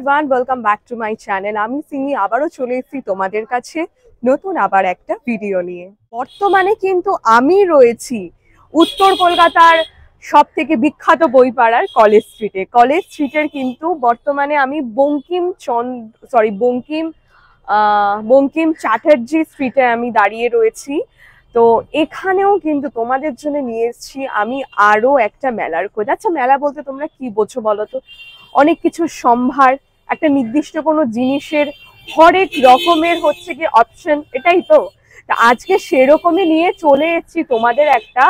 Everyone, welcome back to my channel. আমি সিমি আবারও চলে এসেছি তোমাদের কাছে নতুন আবার একটা ভিডিও নিয়ে। বর্তমানে কিন্তু আমি রয়েছি উত্তর কলকাতার সব থেকে বিখ্যাত বইপাড়ার কলেজ স্ট্রিটে। কলেজ স্ট্রিটের কিন্তু বর্তমানে আমি বঙ্কিম চ্যাটার্জি স্ট্রিটে আমি দাঁড়িয়ে রয়েছি। তো এখানেও কিন্তু তোমাদের জন্য নিয়ে এসেছি আমি আরো একটা মেলার খোঁজ। আচ্ছা, মেলা বলতে তোমরা কি বোঝো বলো তো? অনেক কিছু সম্ভার, একটা নির্দিষ্ট কোনো জিনিসের হরেক রকমের হচ্ছে কি অপশন, এটাই তো। তা আজকে সেরকমই নিয়ে চলে এসেছি তোমাদের একটা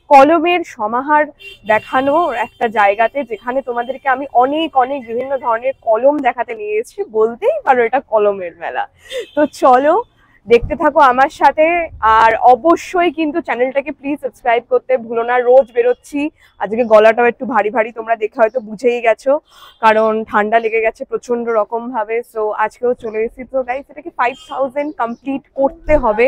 কলমের সমাহার দেখানোর একটা জায়গাতে, যেখানে তোমাদেরকে আমি অনেক অনেক বিভিন্ন ধরনের কলম দেখাতে নিয়ে এসেছি। বলতেই পারো এটা কলমের মেলা। তো চলো দেখতে থাকো আমার সাথে। আর অবশ্যই কিন্তু চ্যানেলটাকে প্লিজ সাবস্ক্রাইব করতে ভুলো না। রোজ বেরোচ্ছি, আজকে গলাটাও একটু ভারী ভারী, তোমরা দেখে হয়তো বুঝেই গেছো, কারণ ঠান্ডা লেগে গেছে প্রচন্ড রকম ভাবে। সো আজকেও চলে এসেছি। তো গাইস, এটাকে 5000 কমপ্লিট করতে হবে।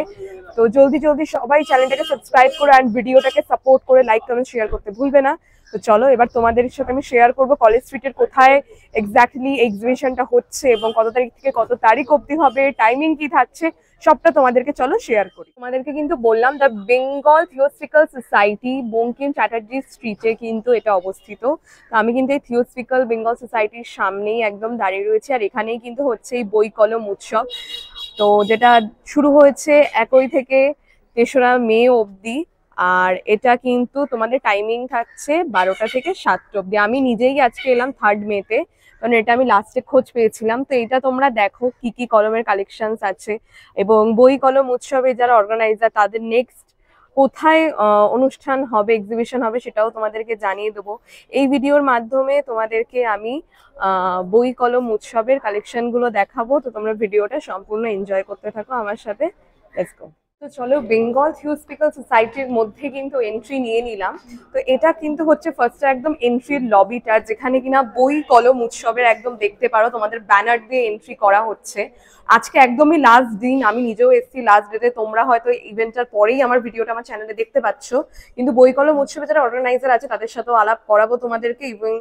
তো জলদি জলদি সবাই চ্যানেলটাকে সাবস্ক্রাইব করো অ্যান্ড ভিডিওটাকে সাপোর্ট করে লাইক কমেন্ট শেয়ার করতে ভুলবে না। তো চলো এবার তোমাদের সাথে আমি শেয়ার করবো কলেজ স্ট্রিটের কোথায় এক্স্যাক্টলি এক্সিবিশনটা হচ্ছে এবং কত তারিখ থেকে কত তারিখ অবধি হবে, টাইমিং কি থাকছে, সবটা তোমাদেরকে চলো শেয়ার করি। তোমাদেরকে কিন্তু বললাম the Bengal theosophical society Bankim Chatterjee স্ট্রিটে কিন্তু এটা অবস্থিত। তো আমি কিন্তু এই থিওসফিক্যাল বেঙ্গল সোসাইটির সামনেই একদম দাঁড়িয়ে রয়েছি, আর এখানেই কিন্তু হচ্ছে এই বই কলম উৎসব। তো যেটা শুরু হয়েছে 1 থেকে 3রা মে অবধি। আর এটা কিন্তু তোমাদের টাইমিং থাকছে 12টা থেকে 7টা অবধি। আমি নিজেই আজকে এলাম 3rd মেতে, কারণ এটা আমি লাস্টে খোঁজ পেয়েছিলাম। তো এটা তোমরা দেখো কি কি কলমের কালেকশনস আছে, এবং বই কলম উৎসবে যারা অর্গানাইজার তাদের নেক্সট কোথায় অনুষ্ঠান হবে, এক্সিবিশন হবে, সেটাও তোমাদেরকে জানিয়ে দেবো এই ভিডিওর মাধ্যমে। তোমাদেরকে আমি বই কলম উৎসবের কালেকশন গুলো দেখাবো। তো তোমরা ভিডিওটা সম্পূর্ণ এনজয় করতে থাকো আমার সাথে। Let's go. তো চলো, বেঙ্গল থিওসফিক্যাল সোসাইটির মধ্যে কিন্তু এন্ট্রি নিয়ে নিলাম। তো এটা কিন্তু হচ্ছে ফার্স্টে একদম এন্ট্রির লবিটা, যেখানে কিনা বই কলম উৎসবের একদম দেখতে পারো তোমাদের ব্যানার দিয়ে এন্ট্রি করা হচ্ছে। আজকে একদমই লাস্ট দিন, আমি নিজেও এসেছি লাস্ট ডেতে। তোমরা হয়তো ইভেন্টটার পরেই আমার ভিডিওটা আমার চ্যানেলে দেখতে পাচ্ছ, কিন্তু বই কলম উৎসবে যারা অর্গানাইজার আছে তাদের সাথেও আলাপ করাবো তোমাদেরকে। এবং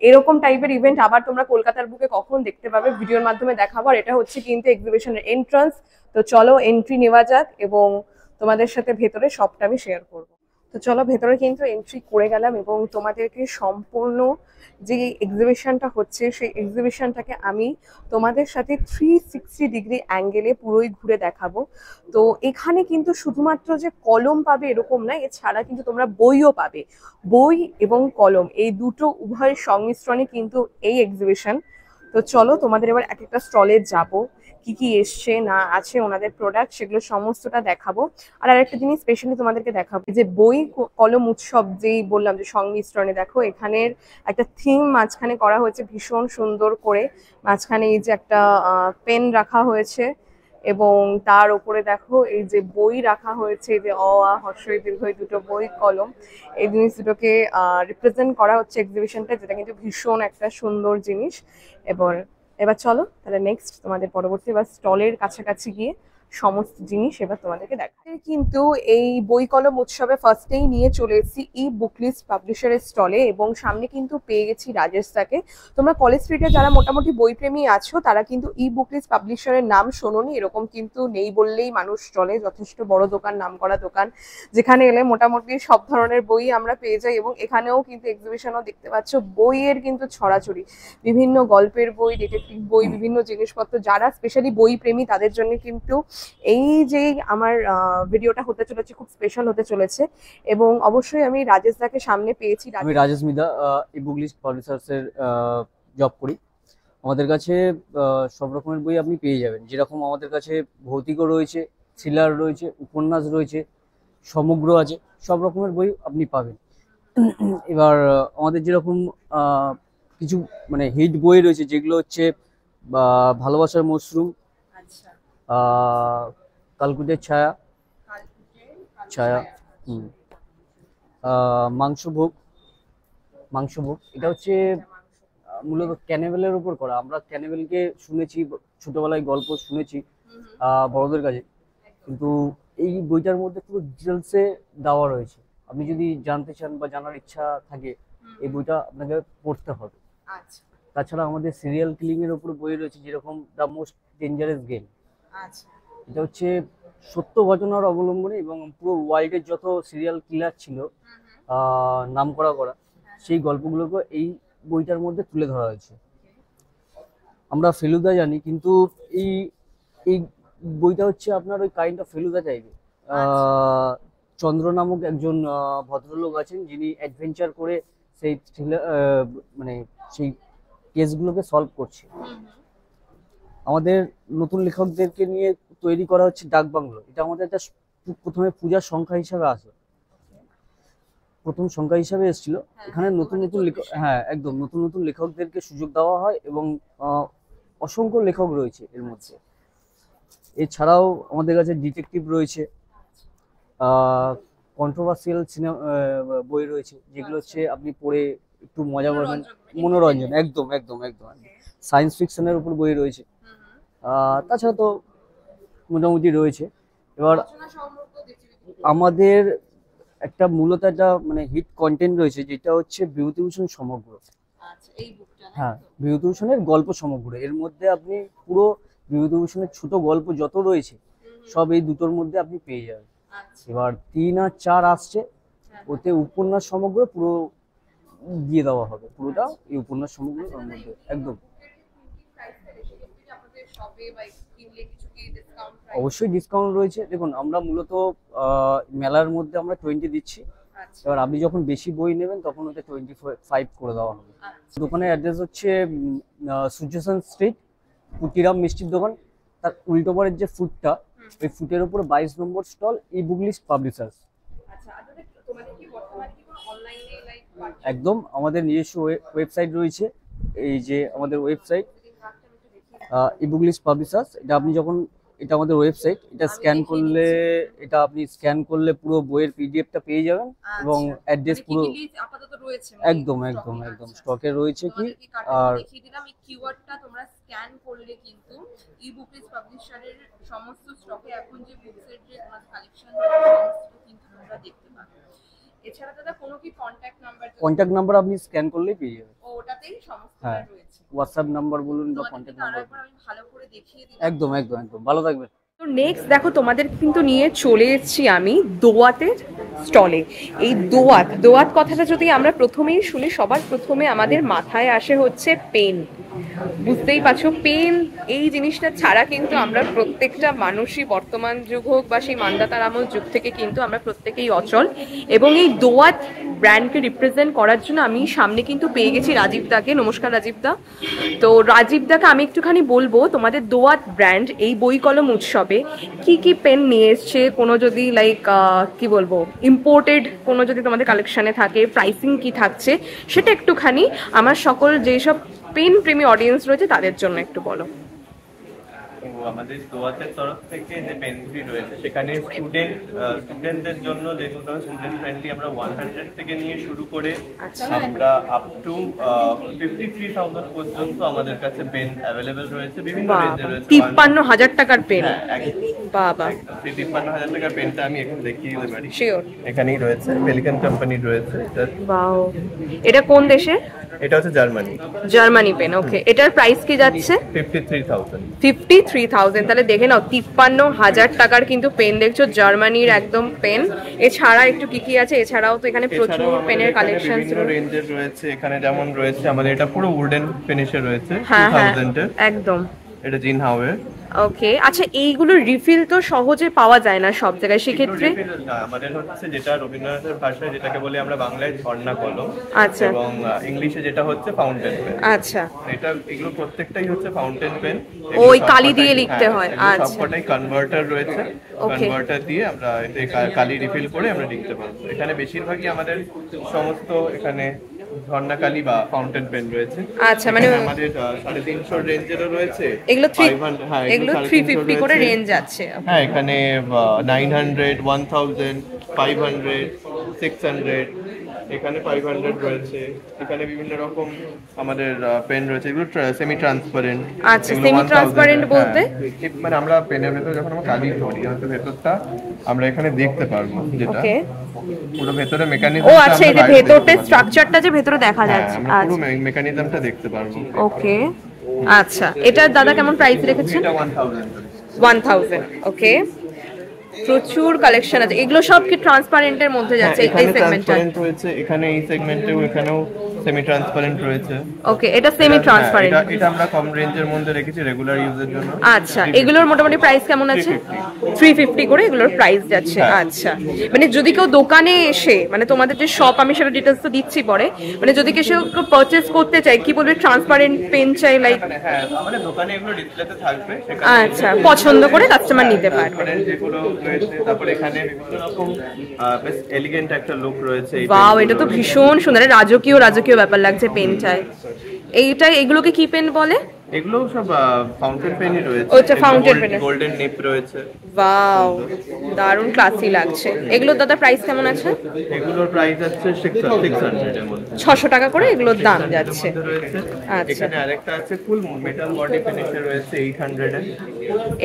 এরকম টাইপের ইভেন্ট আবার তোমরা কলকাতার বুকে কখন দেখতে পাবে ভিডিওর মাধ্যমে দেখাবো। আর এটা হচ্ছে কিন্তু এক্সিবিশনের এন্ট্রান্স। তো চলো এন্ট্রি নেওয়া যাক এবং তোমাদের সাথে ভেতরে সবটা আমি শেয়ার করব। তো চলো ভেতরে কিন্তু এন্ট্রি করে গেলাম এবং তোমাদেরকে সম্পূর্ণ যে এক্সিবিশনটা হচ্ছে সেই এক্সিবিশনটাকে আমি তোমাদের সাথে 360 ডিগ্রি অ্যাঙ্গেলে পুরোই ঘুরে দেখাবো। তো এখানে কিন্তু শুধুমাত্র যে কলম পাবে এরকম না, এছাড়া কিন্তু তোমরা বইও পাবে। বই এবং কলম এই দুটো উভয়ের সংমিশ্রণে কিন্তু এই এক্সিবিশন। তো চলো তোমাদের এবার এক একটা স্টলে যাব, কি কি এসছে না আছে ওনাদের প্রোডাক্ট সেগুলো সমস্তটা দেখাবো। আর আরেকটা জিনিস স্পেশালি তোমাদেরকে দেখাবো, যে বই কলম উৎসব যেই বললাম যে সংমিশ্রণে, দেখো এখানের একটা থিম মাঝখানে করা হয়েছে ভীষণ সুন্দর করে। মাঝখানে এই যে একটা পেন রাখা হয়েছে এবং তার উপরে দেখো এই যে বই রাখা হয়েছে, যে অ আ হ্রস্ব ই দীর্ঘ ই দুটো বই কলম, এই জিনিস দুটোকে রিপ্রেজেন্ট করা হচ্ছে এক্সিবিশনটা, যেটা কিন্তু ভীষণ একটা সুন্দর জিনিস। এবার চলো তাহলে নেক্সট তোমাদের পরবর্তী এবার স্টলের কাছাকাছি গিয়ে সমস্ত জিনিস এবার তোমাদেরকে দেখাতে। কিন্তু এই বই কলম উৎসবে ফার্স্টেই নিয়ে চলে এসেছি ই বুক লিস্ট পাবলিশারের স্টলে, এবং সামনে কিন্তু পেয়ে গেছি রাজেশ দাকে। তোমরা কলেজ স্ট্রিটে যারা মোটামুটি বইপ্রেমী আছো তারা কিন্তু ই বুক লিস্ট পাবলিশারের নাম শোনোনি এরকম কিন্তু নেই বললেই মানুষ চলে। যথেষ্ট বড় দোকান, নাম করা দোকান, যেখানে এলে মোটামুটি সব ধরনের বই আমরা পেয়ে যাই। এবং এখানেও কিন্তু এক্সিবিশনও দেখতে পাচ্ছ, বইয়ের কিন্তু ছড়াছড়ি, বিভিন্ন গল্পের বই, ডিটেকটিভ বই, বিভিন্ন জিনিসপত্র। যারা স্পেশালি বই প্রেমী তাদের জন্য কিন্তু এই যে আমার ভিডিওটা হতে চলেছে খুব স্পেশাল হতে চলেছে। এবং অবশ্যই আমি রাজেশ দাকে সামনে পেয়েছি। আমি রাজেশ মিদা, ই বুক লিস্ট পাবলিশার্স এর জব করি। আমাদের কাছে সব রকমের বই আপনি পেয়ে যাবেন, যেরকম আমাদের কাছে ভৌতিকও রয়েছে, থ্রিলার রয়েছে, উপন্যাস রয়েছে, সমগ্র আছে, সব রকমের বই আপনি পাবেন। এবার আমাদের যেরকম কিছু মানে হিট বই রয়েছে, যেগুলো হচ্ছে ভালোবাসার মশরুম, কালকুটের ছায়া, ছায়া, মাংসভোগ। এটা হচ্ছে মূলত ক্যানিভেলের উপর করা। আমরা ক্যানিভেলকে শুনেছি ছোটবেলায়, গল্প শুনেছি বড়দের কাছে, কিন্তু এই বইটার মধ্যে পুরো ডিটেলসে দেওয়া রয়েছে। আপনি যদি জানতে চান বা জানার ইচ্ছা থাকে, এই বইটা আপনাকে পড়তে হবে। তাছাড়া আমাদের সিরিয়াল কিলিং এর উপর বই রয়েছে, যেরকম দ্য মোস্ট ডেঞ্জারাস গেম। আচ্ছা। এটা হচ্ছে সত্য ঘটনার অবলম্বনে এবং পুরো ওয়ার্ল্ডের যত সিরিয়াল কিলার ছিল নাম করা সেই গল্পগুলোকে এই বইটার মধ্যে তুলে ধরা হয়েছে। আমরা ফেলুদা জানি, কিন্তু এই এই বইটা হচ্ছে আপনার ওই কাইন্ড অফ ফেলুদা টাইপের। চন্দ্র নামক একজন ভদ্রলোক আছেন, যিনি অ্যাডভেঞ্চার করে সেই মানে সেই কেসগুলোকে সলভ করছে। আমাদের নতুন লেখকদেরকে নিয়ে তৈরি করা হচ্ছে ডাক বাংলো। এটা আমাদের একটা প্রথমে পূজার সংখ্যা হিসাবে আসে, প্রথম সংখ্যা হিসাবে এসেছিল। এখানে নতুন নতুন লেখক, হ্যাঁ একদম নতুন নতুন লেখকদেরকে সুযোগ দেওয়া হয় এবং অসংখ্য লেখক রয়েছে এর মধ্যে। এছাড়াও আমাদের কাছে ডিটেকটিভ রয়েছে, কন্ট্রোভার্সিয়াল সিনেমা বই রয়েছে, যেগুলো হচ্ছে আপনি পড়ে একটু মজা পাবেন, মনোরঞ্জন। একদম একদম একদম সায়েন্স ফিকশনের উপর বই রয়েছে। তাছাড়া তো মোটামুটি রয়েছে। এবার আমাদের একটা মূলত একটা মানে হিট কন্টেন্ট রয়েছে, যেটা হচ্ছে বিভূতিভূষণ সমগ্র। হ্যাঁ, বিভূতিভূষণের গল্প সমগ্র। এর মধ্যে আপনি পুরো বিভূতিভূষণের ছোট গল্প যত রয়েছে সব এই দুটোর মধ্যে আপনি পেয়ে যাবেন। এবার 3 আর 4 আসছে, ওতে উপন্যাস সমগ্র পুরো দিয়ে দেওয়া হবে, পুরোটা এই উপন্যাস সমগ্র মধ্যে একদম। অবশ্যই ডিসকাউন্ট রয়েছে। দেখুন, আমরা মূলত মেলার মধ্যে আমরা 20 দিচ্ছি। এবার আপনি যখন বেশি বই নেবেন তখন ওটা 25 করে দেওয়া হবে। দোকানের অ্যাড্রেস হচ্ছে সূর্যসেন স্ট্রিট, পুটিরাম মিষ্টির দোকান। তার উল্টো পরের যে ফুটটা, ওই ফুটের উপর 22 নম্বর stall, e book list publishers. একদম আমাদের নিজস্ব ওয়েবসাইট রয়েছে। এই যে আমাদের website e book list publishers, এটা আপনি যখন, এটা আমাদের ওয়েবসাইট, এটা স্ক্যান করলে, এটা আপনি স্ক্যান করলে পুরো বইয়ের পিডিএফটা পেয়ে যাবেন এবং অ্যাড্রেস পুরো একদম একদম একদম স্টকে রয়েছে। কি আর দেখিয়ে দিলাম, এই কিওয়ার্ডটা তোমরা স্ক্যান করলে কিন্তু ই বুক লিস্ট পাবলিশারের সমস্ত স্টকে এখন যে বুকসের যে তোমাদের কালেকশন সমস্ত কিন্তু তোমরা দেখতে পাবে। এছাড়া দাদা কোনো কি কন্টাক্ট নাম্বার আপনি স্ক্যান করলেই পেয়ে যাবেন। ওটাতেই সমস্ত রয়েছে। হোয়াটসঅ্যাপ নাম্বার বলুন বা কন্টাক্ট নাম্বার, আমি ভালো করে দেখিয়ে দিলাম। একদম একদম একদম ভালো থাকবেন। তো নেক্সট দেখো, তোমাদের কিন্তু নিয়ে চলে এসেছি আমি দোয়াতের স্টলে। এই দোয়াত কথাটা যদি আমরা প্রথমেই শুনি, সবার প্রথমে আমাদের মাথায় আসে হচ্ছে পেন। বুঝতেই পারছো, পেন এই জিনিসটা ছাড়া কিন্তু আমরা প্রত্যেকটা মানুষই, বর্তমান যুগ হোক বা সেই মান্দাতার আমল যুগ থেকে কিন্তু আমরা প্রত্যেকেই অচল। এবং এই দোয়াত ব্র্যান্ডকে রিপ্রেজেন্ট করার জন্য আমি সামনে কিন্তু পেয়ে গেছি রাজীব দাকে। নমস্কার রাজীব দা। তো রাজীব দাকে আমি একটুখানি বলবো, তোমাদের দোয়াত ব্র্যান্ড এই বই কলম উৎসবে কি কি পেন নিয়ে এসছে, কোনো যদি লাইক কি বলবো ইম্পোর্টেড কোনো যদি তোমাদের কালেকশনে থাকে, প্রাইসিং কি থাকছে, সেটা একটুখানি আমার সকল যেসব পেন প্রেমী অডিয়েন্স রয়েছে তাদের জন্য একটু বলো। আমাদের দোয়াতের তরফ থেকে যে পেনগুলি রয়েছে, সেখানে স্টুডেন্টদের জন্য যেগুলো স্টুডেন্ট ফ্রেন্ডলি, আমরা 100 থেকে নিয়ে শুরু করে আমরা আপ টু 53,000 পর্যন্ত আমাদের কাছে পেন অ্যাভেলেবেল রয়েছে। বিভিন্ন রেঞ্জে রয়েছে। 53,000 টাকার পেন। বাবা, 53,000 টাকার পেনটা আমি এখন দেখিয়ে দিতে পারি। শিওর, এখানেই রয়েছে, পেলিকান কোম্পানির রয়েছে। ওয়াও, এটা কোন দেশে? এটা হচ্ছে জার্মানি পেন। ওকে, এটার প্রাইস কি যাচ্ছে? 53,000। তাহলে দেখে নাও, 53,000 টাকার কিন্তু পেন দেখছো, জার্মানির একদম পেন। এছাড়া একটু কি কি আছে? এছাড়াও তো এখানে প্রচুর পেনের কালেকশন রয়েছে। এখানে যেমন রয়েছে আমাদের এটা পুরো উডেন ফিনিশে রয়েছে, 2000 এর একদম। এটা জিনহাওয়ের। ওকে, আচ্ছা এইগুলো রিফিল তো সহজে পাওয়া যায় না সব জায়গায়, সেক্ষেত্রে আমাদের হচ্ছে যেটা রবীন্দ্রনাথের ভাষায় যেটাকে বলি আমরা বাংলায় ঝর্ণা কলম, আচ্ছা, এবং ইংলিশে যেটা হচ্ছে ফাউন্টেন পেন। আচ্ছা, এগুলো প্রত্যেকটাই হচ্ছে ফাউন্টেন পেন, ওই কালি দিয়ে লিখতে হয়। আচ্ছা, সবকটাই কনভার্টার রয়েছে, কনভার্টার দিয়ে আমরা এতে কালি রিফিল করে আমরা লিখতে পারবো। এখানে বেশিরভাগই আমাদের সমস্ত এখানে ঝর্ণা কালি বা ফাউন্টেন পেন রয়েছে। আচ্ছা, মানে আমাদের 350 রেঞ্জেরও রয়েছে। এগুলো 350 করে রেঞ্জ আছে। হ্যাঁ, এখানে 900, 1000, 500, 600 এখানে 500 রয়েছে, এখানে বিভিন্ন রকম আমাদের পেন রয়েছে, এগুলো সেমি ট্রান্সপারেন্ট। আচ্ছা, সেমি ট্রান্সপারেন্ট বলতে মানে আমরা পেনের ভেতর যখন আমরা কালি করি হয়তো ভেতরটা আমরা এখানে দেখতে পারবো, যেটা ওকে। পুরো ভেতরে মেকানিজম। ও আচ্ছা, এই যে ভেতরটা স্ট্রাকচারটা যে ভেতরে দেখা যাচ্ছে। আমরা পুরো আচ্ছা মেকানিজমটা দেখতে পারবো। ওকে আচ্ছা, এটা দাদা কেমন প্রাইস রেখেছেন? এটা 1000 1000। ওকে, প্রচুর কালেকশন আছে। এগুলো সব কি ট্রান্সপারেন্টের মধ্যে যাচ্ছে এই সেগমেন্টটা? ট্রান্সপারেন্ট রয়েছে এখানে, এই সেগমেন্টেও, এখানেও সেমি ট্রান্সপারেন্ট রয়েছে। ওকে, এটা সেমি ট্রান্সপারেন্ট। এটা আমরা কম রেঞ্জের মধ্যে রেখেছি রেগুলার ইউজের জন্য। আচ্ছা, এগুলোর মোটামুটি প্রাইস কেমন আছে? 350 করে এগুলোর প্রাইস যাচ্ছে। আচ্ছা, মানে যদি কেউ দোকানে এসে, মানে তোমাদের যে শপ, আমি সেটা ডিটেইলস তো দিচ্ছি পরে, মানে যদি কেউ পারচেজ করতে চায়, কি বলবে, ট্রান্সপারেন্ট পেন চাই লাইক, হ্যাঁ আমাদের দোকানে এগুলো ডিসপ্লেতে থাকবে, আচ্ছা, পছন্দ করে কাস্টমার নিতে পারবে। যেগুলো রয়েছে। তারপরে এখানে বিভিন্ন রকম বেশ এলিগেন্ট একটা লুক রয়েছে। ওয়াও, এটা তো ভীষণ সুন্দর, রাজকীয় রাজকীয় ব্যাপার লাগছে পেনটায়। এগুলোকে কি পেন বলে? এগুলো সব ফাউন্টেন পেনই রয়েছে। আচ্ছা, ফাউন্টেন পেন, গোল্ডেন নিপ রয়েছে। ওয়াও, দারুণ ক্লাসি লাগছে। এগুলোর দাদা প্রাইস কেমন আছে? এগুলোর প্রাইস আছে 600 এর মধ্যে, 600 টাকা করে এগুলোর দাম যাচ্ছে। আচ্ছা, এখানে আরেকটা আছে ফুল মেটাল বডি ফিনিশে রয়েছে 800 এর।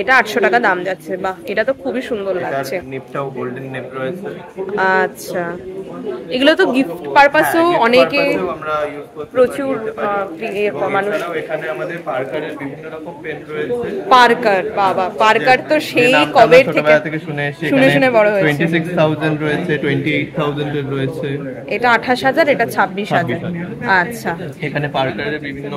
এটা 800 টাকা দাম যাচ্ছে। বাহ, এটা তো খুবই সুন্দর লাগছে। নিপটাও গোল্ডেন নিপ রয়েছে। আচ্ছা, এগুলো তো গিফট পারপাসেও অনেকে আমরা ইউজ করতে প্রচুর মানুষ। এখানে আমাদের পার্কারের বিভিন্ন রকম পেন রয়েছে। পার্কার, বাবা, পার্কার তো সেই কবে থেকে শুনে বড় হয়েছে। 26000 রয়েছে, 28000 এর রয়েছে। এটা 28000, এটা 26000। আচ্ছা, এখানে পার্কারের বিভিন্ন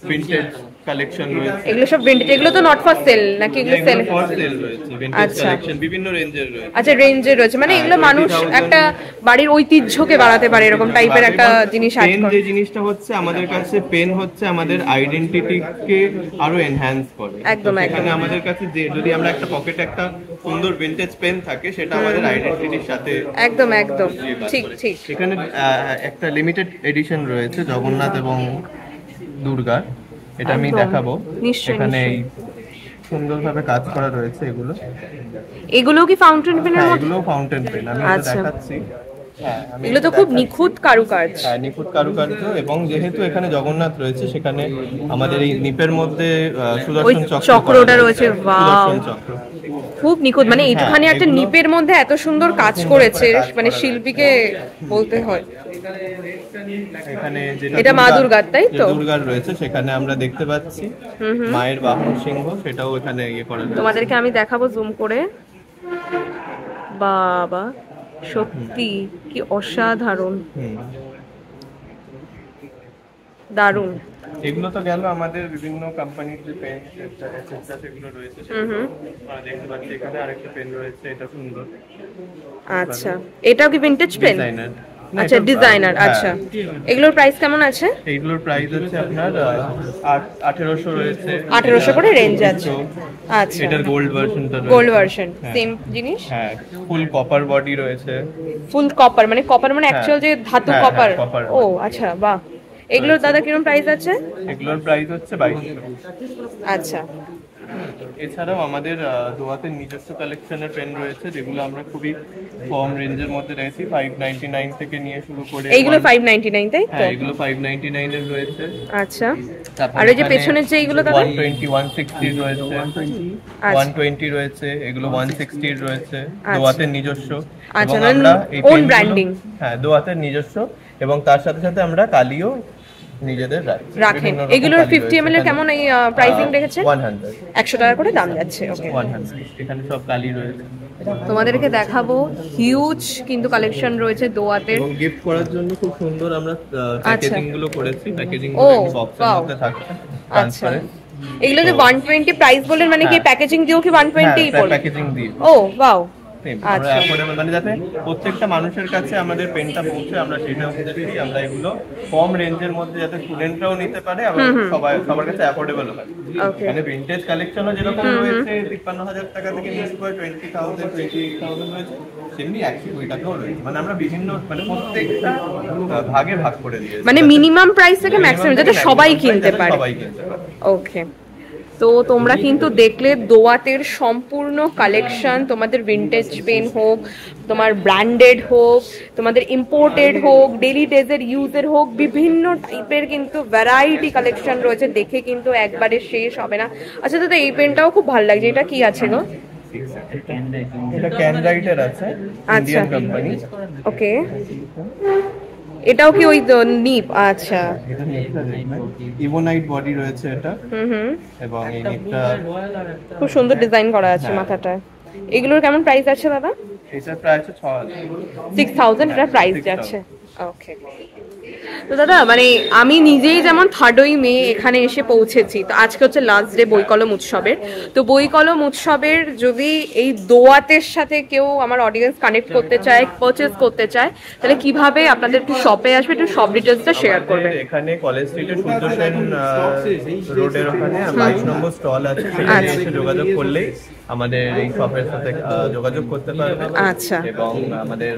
ভিনটেজ কালেকশন রয়েছে। এগুলো সব ভিনটেজ, এগুলো তো নট ফর সেল নাকি? এগুলো সেল ফর সেল রয়েছে, ভিনটেজ কালেকশন বিভিন্ন রেঞ্জের রয়েছে। আচ্ছা, রেঞ্জে রয়েছে, মানে এগুলো মানুষ একটা বাড়ির ঐতিহ্যকে বাড়াতে পারে, এরকম টাইপের একটা জিনিস অ্যাড পেন করে। যে জিনিসটা হচ্ছে আমাদের কাছে, পেন হচ্ছে আমাদের আইডেন্টিটিকে আরো এনহ্যান্স করে। একদম এখানে আমাদের কাছে যে যদি আমরা একটা পকেটে একটা সুন্দর ভিনটেজ পেন থাকে, সেটা আমাদের আইডেন্টিটির সাথে একদম একদম ঠিক ঠিক। এখানে একটা লিমিটেড এডিশন রয়েছে জগন্নাথ এবং দুর্গা, এটা আমি দেখাবো। নিশ্চয়ই, এখানে সুন্দরভাবে কাজ করা রয়েছে এগুলো। এগুলো কি ফাউন্টেন পেনের মধ্যে? এগুলো ফাউন্টেন পেন, আমি এটা দেখাচ্ছি। এগুলো তো খুব নিখুঁত কারুকাজ। হ্যাঁ, নিখুঁত কারুকার্য, এবং যেহেতু এখানে জগন্নাথ রয়েছে, সেখানে আমাদের এই নিপের মধ্যে সুদর্শন চক্রটা রয়েছে। সুদর্শন চক্র খুব নিখুঁত, মানে এইটুখানি একটা নিপের মধ্যে এত সুন্দর কাজ করেছে, মানে শিল্পীকে বলতে হয়। এখানে এটা মা দুর্গার, তাই তো? দুর্গার রয়েছে, সেখানে আমরা দেখতে পাচ্ছি মায়ের বাহন সিংহ, সেটাও এখানে ইয়ে করা রয়েছে। তোমাদেরকে আমি দেখাবো জুম করে। বাবা, সত্যি কি অসাধারণ, দারুণ। এগুলো তো গেল আমাদের বিভিন্ন কোম্পানির যে পেন সেগুলো রয়েছে, দেখতে পাচ্ছি। এখানে আরেকটা পেন রয়েছে, এটা সুন্দর। আচ্ছা, এটাও কি ভিনটেজ পেন? ডিজাইনার। আচ্ছা, ডিজাইনার। আচ্ছা, এগুলোর প্রাইস কেমন আছে? এইগুলোর প্রাইস হচ্ছে আপনার 1800 রয়েছে। 1800 করে রেঞ্জ আছে। আচ্ছা, এটার গোল্ড ভার্সনটা রয়েছে। গোল্ড ভার্সন, সেম জিনিস। হ্যাঁ, ফুল কপার বডি রয়েছে। ফুল কপার, মানে কপার মানে অ্যাকচুয়াল যে ধাতু কপার। ও আচ্ছা, বাহ। এগুলোর দাদা কিরকম প্রাইস আছে? এগুলোর প্রাইস হচ্ছে 2200। আচ্ছা, এছাড়াও আমাদের দোয়াতের নিজস্ব কালেকশনের পেন রয়েছে, যেগুলো আমরা খুবই কম রেঞ্জের মধ্যে রেখেছি। 599 থেকে নিয়ে শুরু করে এইগুলো 599, তাই তো? হ্যাঁ, এগুলো 599 এর রয়েছে। আচ্ছা, আর এই যে পেছনের যে এইগুলো দাদা? 120 160 রয়েছে, 120 রয়েছে, এগুলো 160 রয়েছে। দোয়াতের নিজস্ব। আচ্ছা, এবং আমরা এই ওন ব্র্যান্ডিং। হ্যাঁ, দোয়াতের নিজস্ব, এবং তার সাথে সাথে আমরা কালিও নিজেদের রাখেন। এগুলোর 50 ml এর কেমন এই প্রাইসিং রেখেছে? 100 টাকা করে দাম যাচ্ছে। ওকে, 100। এখানে সব কালি রয়েছে। তোমাদেরকে দেখাবো, হিউজ কিন্তু কালেকশন রয়েছে দোয়াতের। এবং গিফট করার জন্য খুব সুন্দর আমরা প্যাকেজিং গুলো করেছি। প্যাকেজিং ও, গুলো বক্সের মধ্যে থাকছে, ট্রান্সপারেন্ট। এগুলো যে 120 প্রাইস বললেন, মানে কি প্যাকেজিং দিয়েও কি 120 পড়বে? প্যাকেজিং দিয়ে। ও ওয়াও, আমরা affordable, মানে যাতে প্রত্যেকটা মানুষের কাছে আমাদের পেনটা পৌঁছে, আমরা সেটাও বুঝেছি। আমরা এগুলো কম রেঞ্জের মধ্যে যাতে স্টুডেন্টরাও নিতে পারে, এবং সবার কাছে অ্যাফোর্ডেবল হয়। মানে ভিনটেজ কালেকশনও যেরকম রয়েছে 53000 টাকা থেকে নিয়ে শুরু করে 20000 28000 রয়েছে, তেমনি 120 টাকাও রয়েছে। মানে আমরা বিভিন্ন, মানে প্রত্যেকটা ভাগে ভাগ করে দিয়েছি, মানে মিনিমাম প্রাইস থেকে ম্যাক্সিমাম যাতে সবাই কিনতে পারে। সবাই কিনতে পারে। ওকে, তো তোমরা কিন্তু দেখলে দোয়াতের সম্পূর্ণ কালেকশন, তোমাদের ভিন্টেজ পেন হোক, তোমার ব্র্যান্ডেড হোক, তোমাদের ইম্পোর্টেড হোক, ডেইলি ডেজের ইউজের হোক, বিভিন্ন টাইপের কিন্তু ভ্যারাইটি কালেকশন রয়েছে, দেখে কিন্তু একবারে শেষ হবে না। আচ্ছা দাদা, এই পেনটাও খুব ভালো লাগছে, এটা কি আছে গো? এটা ক্যান রাইটার আছে, ইন্ডিয়ান কোম্পানি। ওকে, এটাও কি ওই নিপ? আচ্ছা, ইভোনাইট বডি রয়েছে এটা, এবং এই নিপটা খুব সুন্দর ডিজাইন করা আছে মাথাটায়। এগুলোর কেমন প্রাইস আছে দাদা? এটার প্রাইস 6000 এটা প্রাইস যাচ্ছে। ওকে, তো দাদা মানে আমি নিজেই যেমন 3rd মে এখানে এসে পৌঁছেছি, তো আজকে হচ্ছে লাস্ট ডে বই কলম উৎসবের। তো বই কলম উৎসবের যদি এই দোয়াতের সাথে কেউ আমার অডিয়েন্স কানেক্ট করতে চায়, পারচেজ করতে চায়, তাহলে কিভাবে আপনাদের একটু শপে আসবে, একটু সব ডিটেলসটা শেয়ার করবেন। এখানে কলেজ স্ট্রিটে সূর্য সেন রোডের ওখানে 22 নম্বর স্টল আছে, সেখানে এসে যোগাযোগ করলেই আমাদের এই শপের সাথে যোগাযোগ করতে পারবে। আচ্ছা, এবং আমাদের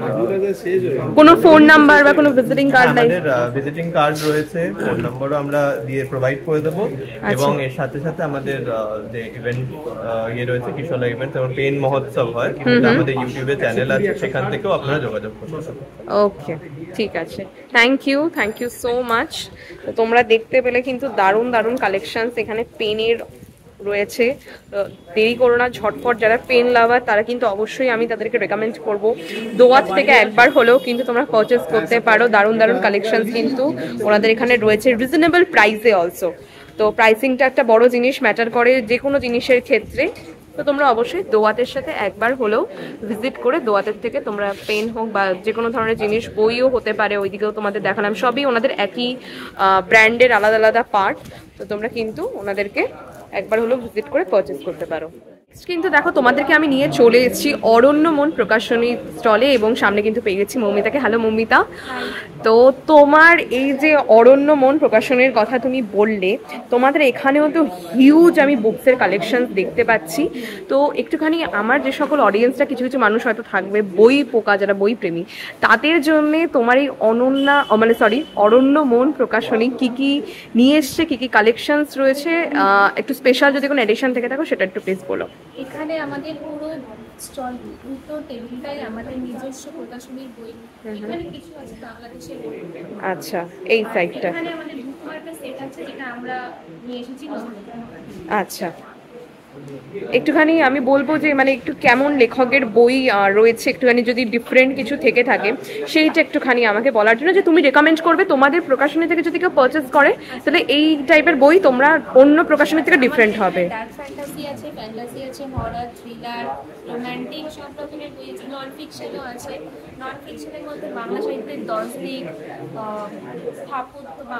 কোনো ফোন নাম্বার বা কোনো ভিজিটিং কার্ড? আমাদের ভিজিটিং কার্ড রয়েছে, ফোন নম্বরও আমরা দিয়ে প্রোভাইড করে দেবো। এবং এর সাথে সাথে আমাদের যে ইভেন্ট রয়েছে, কিশোর ইভেন্ট এবং পেন মহোৎসব হয়, আমাদের ইউটিউবে চ্যানেল আছে, সেখান থেকেও আপনারা যোগাযোগ করতে পারেন। ওকে, ঠিক আছে, থ্যাংক ইউ সো মাচ। তো তোমরা দেখতে পেলে কিন্তু দারুণ দারুণ কালেকশনস এখানে পেনের রয়েছে। দেরি করো না, ঝটপট যারা পেন লাভার তারা কিন্তু অবশ্যই আমি তাদেরকে রেকমেন্ড করব, দোয়াত থেকে একবার হলেও কিন্তু তোমরা পারচেস করতে পারো। দারুণ দারুণ কালেকশনস কিন্তু ওনাদের এখানে রয়েছে, রিজনেবল প্রাইসে অলসো। তো প্রাইসিংটা একটা বড় জিনিস, ম্যাটার করে যে কোনো জিনিসের ক্ষেত্রে। তো তোমরা অবশ্যই দোয়াতের সাথে একবার হলেও ভিজিট করে দোয়াতের থেকে তোমরা পেন হোক বা যে কোনো ধরনের জিনিস, বইও হতে পারে, ওইদিকেও তোমাদের দেখালাম, সবই ওনাদের একই ব্র্যান্ডের আলাদা আলাদা পার্ট। তো তোমরা কিন্তু ওনাদেরকে একবার হলেও ভিজিট করে পারচেস করতে পারো। কিন্তু দেখো, তোমাদেরকে আমি নিয়ে চলে এসেছি অরণ্য মন প্রকাশনী স্টলে, এবং সামনে কিন্তু পেয়ে গেছি মৌমিতাকে। হ্যালো মৌমিতা, তো তোমার এই যে অরণ্য মন প্রকাশনীর কথা তুমি বললে, তোমাদের এখানেও তো হিউজ আমি বুকসের কালেকশন দেখতে পাচ্ছি। তো একটুখানি আমার যে সকল অডিয়েন্সরা, কিছু কিছু মানুষ হয়তো থাকবে বই পোকা, যারা বই প্রেমী, তাদের জন্য তোমার এই অরণ্য মন প্রকাশনী কি কি নিয়ে এসছে, কি কি কালেকশনস রয়েছে, একটু স্পেশাল যদি কোনো এডিশন থেকে থাকো সেটা একটু প্লিজ বলো। এখানে আমাদের পুরো স্টল, দুটো টেবিলটাই আমাদের নিজস্ব প্রকাশনীর বই। এখানে কিছু আছে বাংলাদেশের বই। আচ্ছা, এই সাইডটা এখানে আমাদের বুকমার্কের সেট আছে, যেটা আমরা নিয়ে এসেছি। আচ্ছা, একটুখানি আমি বলবো যে মানে একটু কেমন লেখকের বই রয়েছে, একটুখানি যদি ডিফারেন্ট কিছু থেকে থাকে সেইটা একটুখানি আমাকে বলার জন্য, যে তুমি রেকমেন্ড করবে তোমাদের প্রকাশনী থেকে যদি কেউ পারচেস করে তাহলে এই টাইপের বই তোমরা অন্য প্রকাশনী থেকে ডিফারেন্ট হবে। ডার্ক ফ্যান্টাসি আছে, হরর, থ্রিলার, রোমান্টিক, সব রকমের বই আছে। নন ফিকশনও আছে। নন ফিকশনের মধ্যে বাংলা সাহিত্যের 10 দিক, স্থাপত্য বা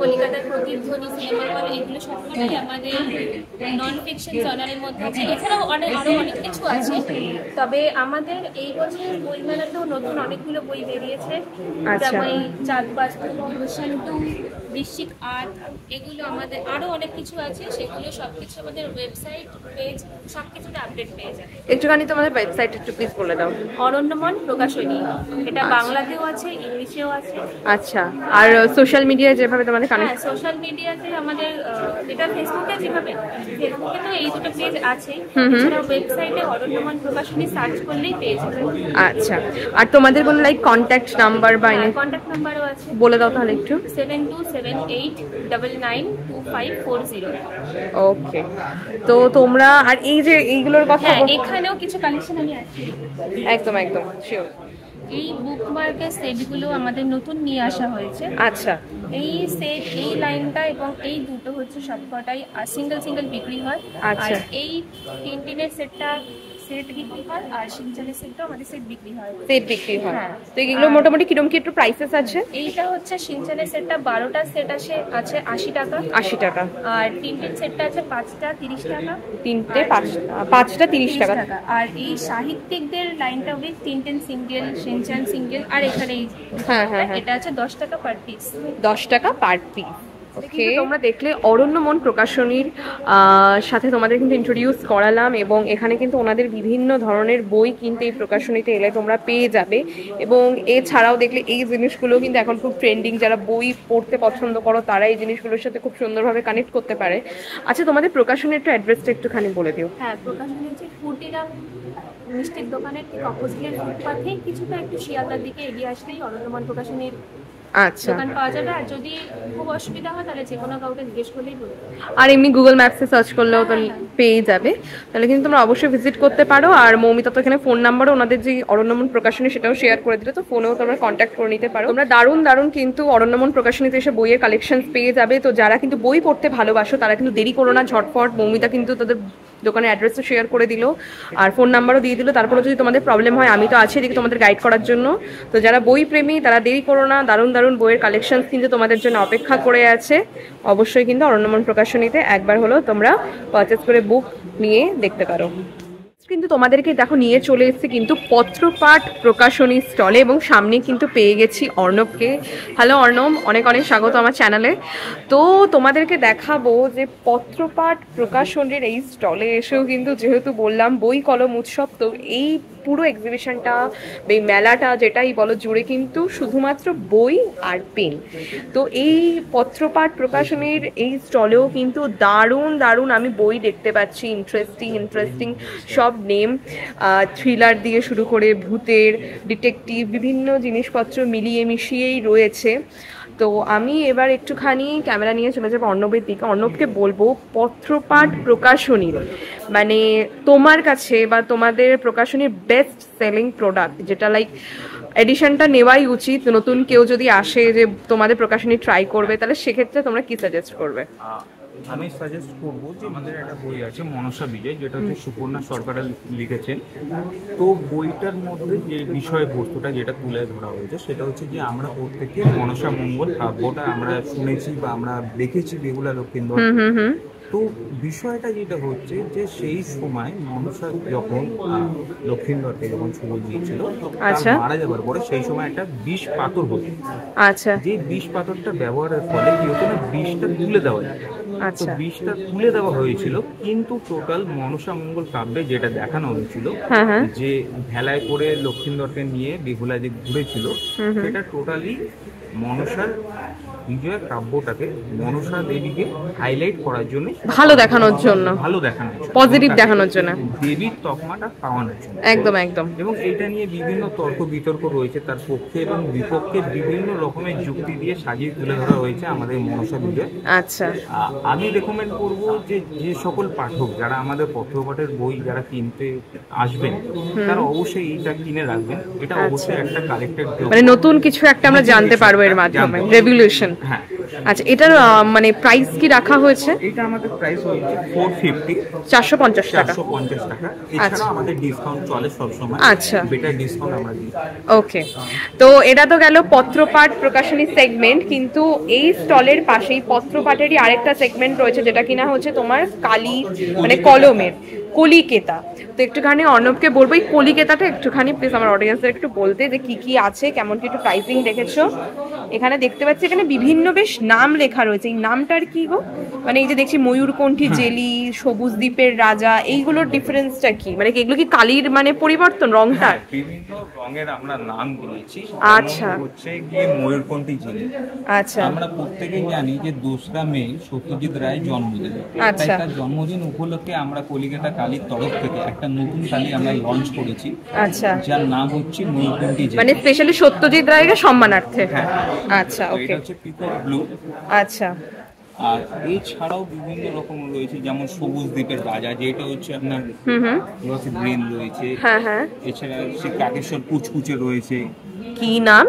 কলিকাতার প্রতিধ্বনি, সিনেমা হল, এগুলো সবটাই আমাদের নন ফিকশন জনারের মধ্যে আছে। এছাড়াও আরো অনেক কিছু আছে। তবে আমাদের এই বছর বই মেলাতেও নতুন অনেকগুলো বই বেরিয়েছে, যেমন চাঁদ বাস্তু, রোশন 2, বৃশ্চিক আর্ট, এগুলো আমাদের আরো অনেক কিছু আছে। সেগুলো সবকিছু আমাদের ওয়েবসাইট, পেজ, সবকিছুতে আপডেট পেয়ে যাবে। একটুখানি তোমাদের ওয়েবসাইট একটু প্লিজ বলে দাও। অরণ্যমন প্রকাশনী, এটা বাংলাতেও আছে, ইংলিশেও আছে। আচ্ছা, আর সোশ্যাল মিডিয়ায় যেভাবে তোমাদের কানেক্ট? সোশ্যাল মিডিয়াতে আমাদের এটা ফেসবুকে যেভাবে, ফেসবুকে তো এই দুটো পেজ আছে, এছাড়া ওয়েবসাইটে অরণ্যমন প্রকাশনী সার্চ করলেই পেয়ে যাবে। আচ্ছা, আর তোমাদের কোনো লাইক কন্ট্যাক্ট নাম্বার বা কন্ট্যাক্ট নাম্বারও আছে, বলে দাও তাহলে একটু। 7278992540। ওকে, তো তোমরা আর এই যে এইগুলোর কথা, এখানেও কিছু কালেকশন আমি আছে। একদম একদম শিওর। এই বুকমার্কের সেটগুলো আমাদের নতুন নিয়ে আসা হয়েছে। আচ্ছা, এই সেট, এই লাইনটা এবং এই দুটো হচ্ছে সবকটাই সিঙ্গেল সিঙ্গেল বিক্রি হয়। আচ্ছা, আর এই টিনের সেটটা সেট বিক্রি হয়, আর সিনচানের সেটটা আমাদের সেট বিক্রি হয়। সেট বিক্রি হয়। তো এগুলো মোটামুটি কিরকম কি একটু প্রাইসেস আছে? এইটা হচ্ছে সিনচানের সেটটা 12টা সেট আছে 80 টাকা। 80 টাকা। আর টিনটিন সেটটা আছে 5টা 30 টাকা। তিনটে 5টা 30 টাকা। আর এই সাহিত্যিকদের লাইনটা with Tintin single, Shinchan single, আর এখানে হ্যাঁ, এটা আছে 10 টাকা পার পিস। 10 টাকা পার পিস। ওকে, তোমরা দেখলে অরণ্যমন প্রকাশনীর সাথে তোমাদের কিন্তু ইন্ট্রোডিউস করালাম, এবং এখানে কিন্তু ওনাদের বিভিন্ন ধরনের বই কিন্তু এই প্রকাশনীতে এলে তোমরা পেয়ে যাবে। এবং এছাড়াও দেখলে এই জিনিসগুলো কিন্তু এখন খুব ট্রেন্ডিং, যারা বই পড়তে পছন্দ করো তারা এই জিনিসগুলোর সাথে খুব সুন্দরভাবে কানেক্ট করতে পারে। আচ্ছা, তোমাদের প্রকাশনীর একটু অ্যাড্রেসটা একটুখানি বলে দিও। হ্যাঁ, প্রকাশনী হচ্ছে কুটিরাম মিষ্টির দোকানের ঠিক অপোজিটের ফুটপাথে কিছুটা একটু শিয়ালদার দিকে এগিয়ে আসলেই অরণ্যমন প্রকাশনীর আচ্ছা, দোকান পাওয়া যাবে। আর যদি খুব অসুবিধা হয় তাহলে যে কোনো কাউকে জিজ্ঞেস করলেই বলবে। আর এমনি গুগল ম্যাপসে সার্চ করলেও তো পেয়ে যাবে, তাহলে কিন্তু তোমরা অবশ্যই ভিজিট করতে পারো। আর মৌমিতা তো এখানে ফোন নাম্বারও ওনাদের যে অরণ্যমন প্রকাশনী সেটাও শেয়ার করে দিলে, তো ফোনেও তোমরা কন্ট্যাক্ট করে নিতে পারো। তোমরা দারুণ দারুণ কিন্তু অরণ্যমন প্রকাশনীতে এসে বইয়ের কালেকশন পেয়ে যাবে। তো যারা কিন্তু বই পড়তে ভালোবাসো তারা কিন্তু দেরি করো না, ঝটফট। মৌমিতা কিন্তু তাদের দোকানের অ্যাড্রেসও শেয়ার করে দিল আর ফোন নাম্বারও দিয়ে দিল। তারপরে যদি তোমাদের প্রবলেম হয় আমি তো আছি এদিকে তোমাদের গাইড করার জন্য। তো যারা বই প্রেমী তারা দেরি করো না, দারুণ দারুণ বইয়ের কালেকশন কিন্তু তোমাদের জন্য অপেক্ষা করে আছে। অবশ্যই কিন্তু অরণ্যমন প্রকাশনীতে একবার হলো তোমরা পারচেস করে বুক নিয়ে দেখতে পারো। কিন্তু তোমাদেরকে দেখো নিয়ে চলে এসেছি কিন্তু পত্রপাঠ প্রকাশনী স্টলে, এবং সামনে কিন্তু পেয়ে গেছি অর্ণবকে। হ্যালো অর্ণব, অনেক অনেক স্বাগত আমার চ্যানেলে। তো তোমাদেরকে দেখাবো যে পত্রপাঠ প্রকাশনীর এই স্টলে এসেও কিন্তু, যেহেতু বললাম বই কলম উৎসব, তো এই পুরো এক্সিবিশনটা, এই মেলাটা যেটাই বলো জুড়ে কিন্তু শুধুমাত্র বই আর পেন। তো এই পত্রপাঠ প্রকাশনীর এই স্টলেও কিন্তু দারুণ দারুণ আমি বই দেখতে পাচ্ছি, ইন্টারেস্টিং সব নেম, থ্রিলার দিয়ে শুরু করে ভূতের, ডিটেকটিভ, বিভিন্ন জিনিসপত্র মিলিয়ে মিশিয়েই রয়েছে। তো আমি এবার একটুখানি ক্যামেরা নিয়ে চলে যাবো অর্ণবের দিকে। অর্ণবকে বলবো পত্রপাঠ প্রকাশনীর মানে তোমার কাছে বা তোমাদের প্রকাশনীর বেস্ট সেলিং প্রোডাক্ট, যেটা লাইক এডিশনটা নেওয়াই উচিত, নতুন কেউ যদি আসে যে তোমাদের প্রকাশনী ট্রাই করবে, তাহলে সেক্ষেত্রে তোমরা কি সাজেস্ট করবে? আমি সাজেস্ট করবো যে আমাদের একটা বই আছে মনসা বিজয়, যেটা হচ্ছে সুপর্ণা সরকার লিখেছেন। তো বইটার মধ্যে যে বিষয়বস্তুটা যেটা তুলে ধরা হয়েছে সেটা হচ্ছে যে আমরা প্রত্যেকে মনসা মঙ্গল কাব্যটা আমরা শুনেছি বা আমরা দেখেছি বেহুলা লক্ষিন্দর। তো বিষয়টা যেটা হচ্ছে যে সেই সময় মনসা যখন লক্ষিন্দরকে যখন ছবি দিয়েছিল, মারা যাবার পরে সেই সময় একটা বিষ পাথর হতো। আচ্ছা, যে বিষ পাথরটা ব্যবহারের ফলে কি হতো না, বিষটা তুলে দেওয়া যায়। তো বিষটা তুলে দেওয়া হয়েছিল, কিন্তু টোটাল মনসা মঙ্গল কাব্যে যেটা দেখানো হয়েছিল যে ভেলায় করে লক্ষিন্দরকে নিয়ে বেহুলা যে ঘুরেছিল, সেটা টোটালি মনসার বিজয় কাব্যটাকে মনসা দেবীকে হাইলাইট করার জন্য, ভালো দেখানোর জন্য, পজিটিভ দেখানোর জন্য, দেবীর তকমাটা পাওয়ানোর জন্য। একদম একদম। এবং এটা নিয়ে বিভিন্ন তর্ক বিতর্ক রয়েছে, তার পক্ষে এবং বিপক্ষে বিভিন্ন রকমের যুক্তি দিয়ে সাজিয়ে তুলে ধরা হয়েছে আমাদের মনসা বিজয়। আচ্ছা, আমি রেকমেন্ড করব যে যে সকল পাঠক যারা আমাদের পত্রপাঠের বই যারা কিনতে আসবেন তারা অবশ্যই এইটা কিনে রাখবেন। এটা অবশ্যই একটা কালেক্টেড, মানে নতুন কিছু একটা আমরা জানতে পারবো এর মাধ্যমে, রেভলিউশন। হ্যাঁ। আচ্ছা, এটার মানে প্রাইস কি রাখা হয়েছে? এটা আমাদের প্রাইস হচ্ছে 450, 450 টাকা। 450 টাকা। এছাড়া আমাদের ডিসকাউন্ট চলে সব সময়। আচ্ছা, বেটার ডিসকাউন্ট আমরা দিই। ওকে, তো এটা তো গেল পত্রপাঠ প্রকাশনী সেগমেন্ট, কিন্তু এই স্টলের পাশেই পত্রপাঠেরই আরেকটা সেগমেন্ট রয়েছে, যেটা কিনা হচ্ছে তোমার কালি মানে কলমের কলিকেতা। তো একটুখানি অর্ণবকে বলবো এই কলিকেতাটা একটুখানি প্লিজ আমার অডিয়েন্সদের একটু বলতে, যে কি কি আছে, কেমন কি একটু প্রাইসিং রেখেছো। এখানে দেখতে পাচ্ছি এখানে বিভিন্ন বেশ নাম লেখা রয়েছে, এই নামটার কি গো? মানে এই যে দেখছি ময়ূরকণ্ঠী জেলি, সবুজ দ্বীপের রাজা, এইগুলোর ডিফারেন্সটা কি? মানে এগুলো কি কালির মানে পরিবর্তন রংটার? বিভিন্ন রঙের আমরা নাম দিয়েছি। আচ্ছা, হচ্ছে কি ময়ূরকণ্ঠী জেলি। আচ্ছা, আমরা প্রত্যেকেই জানি যে 2রা মে সত্যজিৎ রায় জন্মদিন। আচ্ছা, তার জন্মদিন উপলক্ষে আমরা কলিকাতা কালীর তরফ থেকে একটা নতুন কালী আমরা লঞ্চ করেছি। আচ্ছা, যার নাম হচ্ছে ময়ূরকণ্ঠী জেলি, মানে স্পেশালি সত্যজিৎ রায়ের সম্মানার্থে। আচ্ছা, ওকে, এটা হচ্ছে পিকক ব্লু। আচ্ছা, আর এছাড়াও বিভিন্ন রকম রয়েছে, যেমন সবুজ দ্বীপের রাজা, যেটা হচ্ছে আপনার গ্রিন রয়েছে। হ্যাঁ হ্যাঁ। এছাড়া শ্রী কাকেশ্বর কুচকুচে রয়েছে। কি নাম?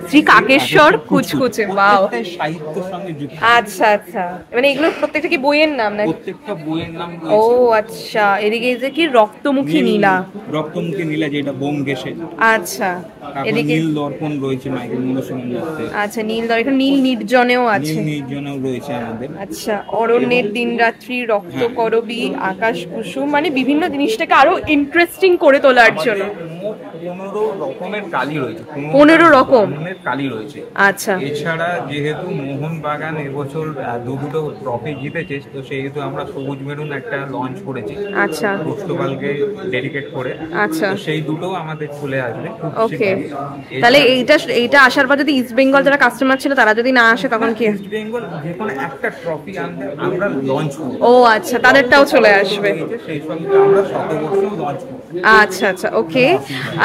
শ্রী কাকেশ্বর কুচকুচে। ওয়াও, সাহিত্যের সঙ্গে যুক্ত। আচ্ছা আচ্ছা, মানে এগুলো প্রত্যেকটা কি বইয়ের নাম নাকি? প্রত্যেকটা বইয়ের নাম ও রয়েছে। আচ্ছা, এদিকে যে কি রক্তমুখী নীলা, রক্তমুখী নীলা যেটা বোমকেশে। আচ্ছা, এদিকে নীল দর্পণ রয়েছে মাইকেল মধুসূদন দত্তের। আচ্ছা, নীল দর্পণ, নীল নির্জনেও আছে। নীল নির্জনেও রয়েছে আমাদের। আচ্ছা, অরণ্যের দিন রাত্রি, রক্ত করবী, আকাশ কুসুম, মানে বিভিন্ন জিনিসটাকে আরো ইন্টারেস্টিং করে তোলার জন্য। মোট 15 রকমের কালি রয়েছে। 15 রকমের কালি রয়েছে। আচ্ছা। এছাড়া যেহেতু মোহনবাগান এবছর দুটো ট্রফি জিতেছে, তো সেহেতু আমরা সবুজ মেরুন একটা লঞ্চ করেছি। আচ্ছা। পোস্টবালকে ডেডিকেট করে। আচ্ছা। সেই দুটো আমাদের চলে আসবে। ওকে, তাহলে এইটা আসার পর যদি ইস্ট বেঙ্গল যারা কাস্টমার ছিল তারা যদি না আসে তখন কি? ইস্ট বেঙ্গল যে কোনো একটা ট্রফি আনতে আমরা লঞ্চ করব। ও আচ্ছা, তাদেরটাও চলে আসবে। সেই সঙ্গে আমরা শতবর্ষ লঞ্চ করব। আচ্ছা আচ্ছা, ওকে।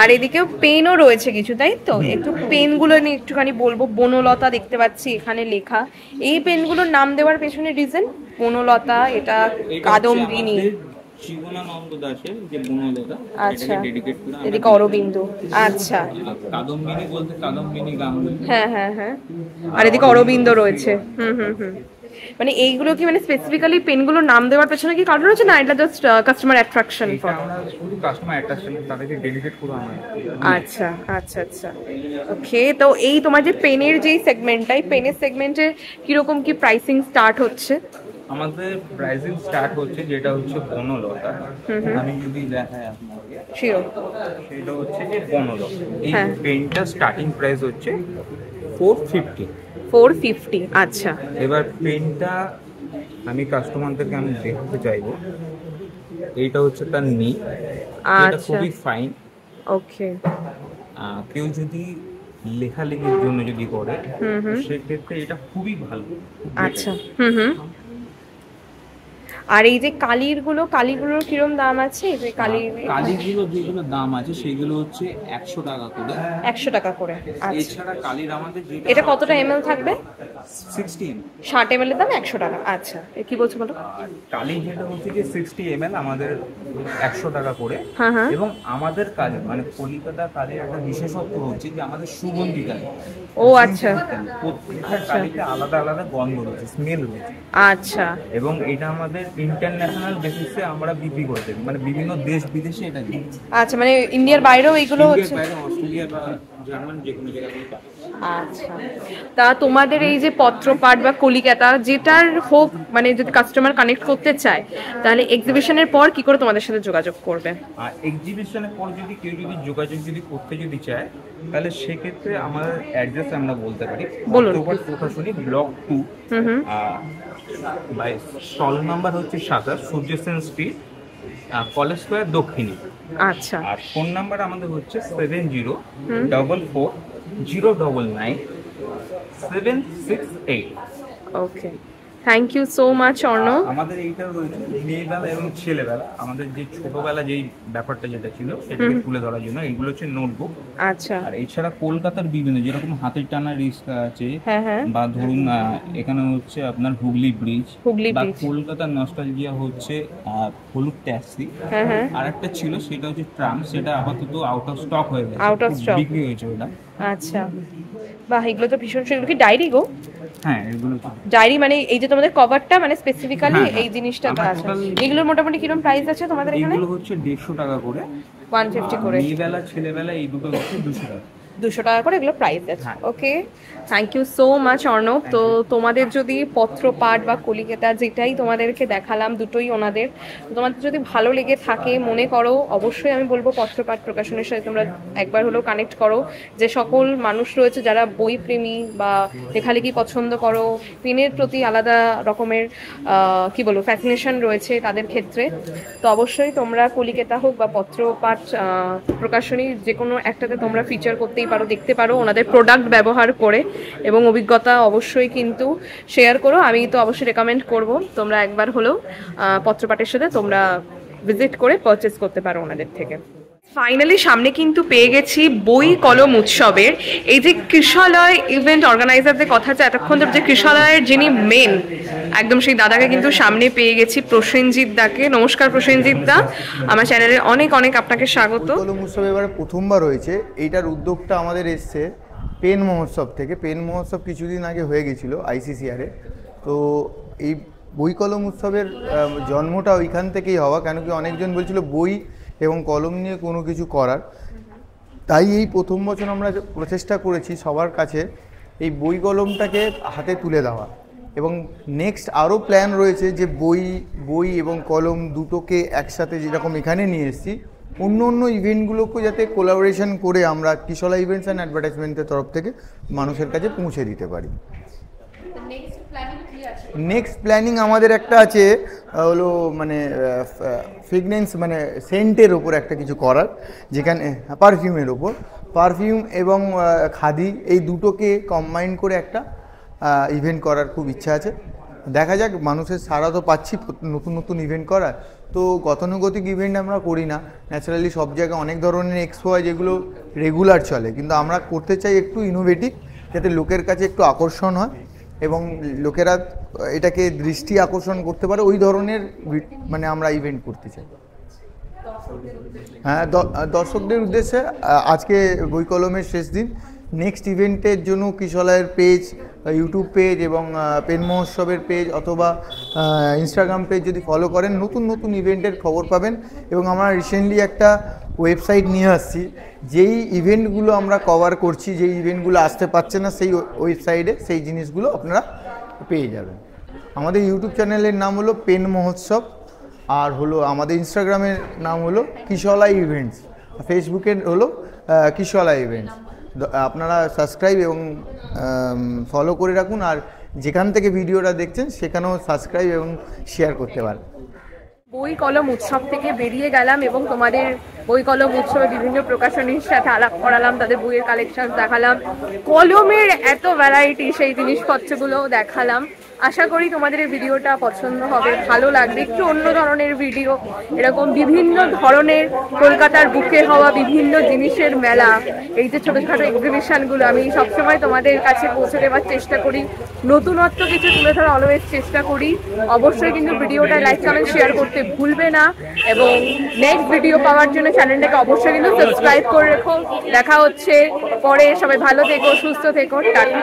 আর এদিকেও পেনও রয়েছে কিছু, তাই তো? একটু পেনগুলো নিয়ে একটুখানি বলবো। বনলতা দেখতে পাচ্ছি এখানে লেখা। এই পেনগুলোর নাম দেওয়ার পেছনে রিজন? বনলতা, এটা কাদম্বিনী, জীবনানন্দ দাশের যে বনলতা, আচ্ছা, এটাকে ডেডিকেট করে। এদিকে অরবিন্দ। আচ্ছা, কাদম্বিনী বলতে কাদম্বিনী গাঙ্গুলি। হ্যাঁ হ্যাঁ হ্যাঁ। আর এদিকে অরবিন্দ রয়েছে। হুম হুম হুম। মানে এইগুলো কি মানে স্পেসিফিক্যালি পেনগুলোর নাম দেওয়ার পেছনে কি কারণ রয়েছে, না এটা জাস্ট কাস্টমার অ্যাট্রাকশন? আমরা শুধু কাস্টমার অ্যাট্রাকশন তাদেরকে ডেডিকেট করে আমরা। আচ্ছা আচ্ছা আচ্ছা, ওকে। তো এই তোমার যে পেনের যেই সেগমেন্টটা, এই পেনের সেগমেন্টে কিরকম কি প্রাইসিং স্টার্ট হচ্ছে? আমাদের প্রাইসিং স্টার্ট হচ্ছে যেটা হচ্ছে বনলতা। আমি যদি দেখাই আপনাকে, শিওর। সেটা হচ্ছে যে বনলতা। এই হ্যাঁ। পেনটা স্টার্টিং প্রাইস হচ্ছে 450। 450, আচ্ছা। এবার পেনটা আমি কাস্টমারদেরকে আমি দেখাতে চাইবো। এইটা হচ্ছে তার নি, এটা আচ্ছা, খুবই ফাইন। ওকে। কেউ যদি লেখালেখির জন্য যদি করে, সেক্ষেত্রে এটা খুবই ভালো। আচ্ছা, হুম হুম। আর এই যে কালিগুলোর কিরম দাম আছে? এই যে কালিগুলো যেগুলো দাম আছে সেগুলো হচ্ছে 100 টাকা করে। 100 টাকা করে, আচ্ছা। এছাড়া কালির আমাদের এটা কতটা এমএল থাকবে? 60 ml। 60 এমএল এর দাম 100 টাকা, আচ্ছা। কি বলছো বলো? কালি যেটা হচ্ছে যে 60 ml আমাদের 100 টাকা করে। হ্যাঁ হ্যাঁ। এবং আমাদের কালি মানে কলিকাতা কালির একটা বিশেষত্ব হচ্ছে যে আমাদের সুগন্ধি কালি। ও আচ্ছা। প্রত্যেকটা কালিতে আলাদা আলাদা গন্ধ রয়েছে, স্মেল রয়েছে। আচ্ছা। এবং এটা আমাদের ইন্টারন্যাশনাল বেসিসে আমরা বিক্রি করে থাকি, মানে বিভিন্ন দেশ বিদেশে এটা দিই। আচ্ছা, মানে ইন্ডিয়ার বাইরেও এগুলো হচ্ছে? বাইরে অস্ট্রেলিয়া বা জার্মান যে কোনো জায়গায় পাই। আচ্ছা। তা তোমাদের এই যে পত্রপাঠ বা কলিকাতা যেটার হোক, মানে যদি কাস্টমার কানেক্ট করতে চায় তাহলে এক্সিবিশনের পর কি করে তোমাদের সাথে যোগাযোগ করবে? আর এক্সিবিশনের পর যদি কেউ যদি যোগাযোগ যদি করতে যদি চায়, তাহলে সেক্ষেত্রে আমার অ্যাড্রেস আমরা বলতে পারি। বলুন। প্রকাশনী ব্লক 2, বাই স্টল নাম্বার হচ্ছে 27, Surya Sen street, college square, দক্ষিণী। আচ্ছা। আর ফোন নাম্বার আমাদের হচ্ছে 7044090768। Okay, thank you so much Arnab. আমাদের এইটা রয়েছে মেয়েবেলা এবং ছেলেবেলা, আমাদের যে ছোটবেলা যেই ব্যাপারটা যেটা ছিল সেটাকে তুলে ধরার জন্য। এইগুলো হচ্ছে নোটবুক। আচ্ছা। আর এছাড়া কলকাতার বিভিন্ন যেরকম হাতের টানা রিক্সা আছে, হ্যাঁ হ্যাঁ। বা ধরুন এখানে হচ্ছে আপনার হুগলি ব্রিজ, বা ব্রিজ। কলকাতার নস্টালজিয়া হচ্ছে হলুদ ট্যাক্সি। হ্যাঁ হ্যাঁ। আর একটা ছিল সেটা হচ্ছে ট্রাম, সেটা আপাতত আউট অফ স্টক হয়ে গেছে, আউট অফ স্টক বিক্রি হয়েছে ওটা। আচ্ছা, বাহ, এগুলো তো ভীষণ। এগুলো কি ডায়েরি গো? হ্যাঁ, এগুলো ডায়েরি, মানে এই যে তোমাদের কভারটা মানে স্পেসিফিক্যালি হ্যাঁ, এই জিনিসটা আমার আছে। total- এগুলোর মোটামুটি কিরকম প্রাইস আছে তোমাদের এখানে? এগুলো হচ্ছে 150 টাকা করে। 150 করে। মেয়েবেলা ছেলেবেলা এই দুটো হচ্ছে 200 টাকা। 200 টাকা করে এগুলো প্রাইস আছে। হ্যাঁ। Okay, thank you so much Arnab. তো তোমাদের যদি পত্রপাঠ বা কলিকাতা যেটাই তোমাদেরকে দেখালাম দুটোই ওনাদের, তো তোমাদের যদি ভালো লেগে থাকে মনে করো, অবশ্যই আমি বলবো পত্রপাঠ প্রকাশনের সাথে তোমরা একবার হলেও কানেক্ট করো। যে সকল মানুষ রয়েছে যারা বই প্রেমী বা লেখালেখি পছন্দ করো, পেনের প্রতি আলাদা রকমের কি বলবো ফ্যাসিনেশন রয়েছে তাদের ক্ষেত্রে, তো অবশ্যই তোমরা কলিকাতা হোক বা পত্রপাঠ প্রকাশনী যে কোনো একটাতে তোমরা ফিচার করতেই পারো, দেখতে পারো ওনাদের প্রোডাক্ট ব্যবহার করে, এবং অভিজ্ঞতা অবশ্যই কিন্তু শেয়ার করো। আমি তো অবশ্যই রেকমেন্ড করব তোমরা একবার হলেও পত্রপাঠের সাথে তোমরা ভিজিট করে পারচেস করতে পারো ওনাদের থেকে। ফাইনালি সামনে কিন্তু পেয়ে গেছি বই কলম উৎসবের এই যে কৃষালয় ইভেন্ট অর্গানাইজারদের কথা, যে এতক্ষণ যে কৃষালয়ের যিনি মেন একদম সেই দাদাকে কিন্তু সামনে পেয়ে গেছি, প্রসেনজিৎ দাকে। নমস্কার প্রসেনজিৎ দা, আমার চ্যানেলে অনেক অনেক আপনাকে স্বাগত। কলম উৎসব এবারে প্রথমবার হয়েছে। এইটার উদ্যোগটা আমাদের এসছে পেন মহোৎসব থেকে। পেন মহোৎসব কিছুদিন আগে হয়ে গেছিলো আইসিসিআরে। তো এই বই কলম উৎসবের জন্মটা ওইখান থেকেই হওয়া, কেন কি অনেকজন বলছিল বই এবং কলম নিয়ে কোনো কিছু করার। তাই এই প্রথম বছর আমরা প্রচেষ্টা করেছি সবার কাছে এই বই কলমটাকে হাতে তুলে দেওয়া, এবং নেক্সট আরও প্ল্যান রয়েছে যে বই এবং কলম দুটোকে একসাথে যেরকম এখানে নিয়ে এসেছি অন্য অন্য ইভেন্টগুলোকেও যাতে কোলাবোরেশন করে আমরা কিশলা ইভেন্টস অ্যান্ড অ্যাডভার্টাইজমেন্টের তরফ থেকে মানুষের কাছে পৌঁছে দিতে পারি। নেক্সট প্ল্যানিং আমাদের একটা আছে হলো মানে ফ্রেগনেন্স মানে সেন্টের ওপর একটা কিছু করার, যেখানে পারফিউমের ওপর, পারফিউম এবং খাদি এই দুটোকে কম্বাইন করে একটা ইভেন্ট করার খুব ইচ্ছা আছে। দেখা যাক, মানুষের সাড়া তো পাচ্ছি নতুন নতুন ইভেন্ট করার। তো গতানুগতিক ইভেন্ট আমরা করি না, ন্যাচারালি সব জায়গায় অনেক ধরনের এক্সপো হয় যেগুলো রেগুলার চলে, কিন্তু আমরা করতে চাই একটু ইনোভেটিভ, যাতে লোকের কাছে একটু আকর্ষণ হয় এবং লোকেরা এটাকে দৃষ্টি আকর্ষণ করতে পারে, ওই ধরনের মানে আমরা ইভেন্ট করতে চাই। হ্যাঁ, দর্শকদের উদ্দেশ্যে আজকে বই কলমের শেষ দিন। নেক্সট ইভেন্টের জন্য কিশলায়ের পেজ, ইউটিউব পেজ এবং পেন মহোৎসবের পেজ অথবা ইনস্টাগ্রাম পেজ যদি ফলো করেন, নতুন নতুন ইভেন্টের খবর পাবেন। এবং আমরা রিসেন্টলি একটা ওয়েবসাইট নিয়ে আসছি, যেই ইভেন্টগুলো আমরা কভার করছি, যেই ইভেন্টগুলো আসতে পারছে না, সেই ওয়েবসাইটে সেই জিনিসগুলো আপনারা পেয়ে যাবেন। আমাদের ইউটিউব চ্যানেলের নাম হলো পেন মহোৎসব, আর হলো আমাদের ইনস্টাগ্রামের নাম হলো কিশলা ইভেন্টস, ফেসবুকের হলো কিশলা ইভেন্টস। আপনারা সাবস্ক্রাইব এবং ফলো করে রাখুন, আর যেখান থেকে ভিডিওটা দেখছেন সেখানেও সাবস্ক্রাইব এবং শেয়ার করতে পারেন। বই কলম উৎসব থেকে বেরিয়ে গেলাম এবং তোমাদের বই কলম উৎসবে বিভিন্ন প্রকাশনীর সাথে আলাপ করালাম, তাদের বইয়ের কালেকশন দেখালাম, কলমের এত ভ্যারাইটি সেই জিনিসপত্রগুলো দেখালাম। আশা করি তোমাদের এই ভিডিওটা পছন্দ হবে, ভালো লাগবে। একটু অন্য ধরনের ভিডিও, এরকম বিভিন্ন ধরনের কলকাতার বুকে হওয়া বিভিন্ন জিনিসের মেলা, এই যে ছোটোখাটো এক্সিবিশনগুলো আমি সবসময় তোমাদের কাছে পৌঁছে দেওয়ার চেষ্টা করি, নতুনত্ব কিছু তুলে ধরা অলওয়েজ চেষ্টা করি। অবশ্যই কিন্তু ভিডিওটা লাইক কমেন্ট শেয়ার করতে ভুলবে না, এবং নেক্সট ভিডিও পাওয়ার জন্য চ্যানেলটাকে অবশ্যই কিন্তু সাবস্ক্রাইব করে রেখো। দেখা হচ্ছে পরে, সবাই ভালো থেকো, সুস্থ থেকো, টাটা।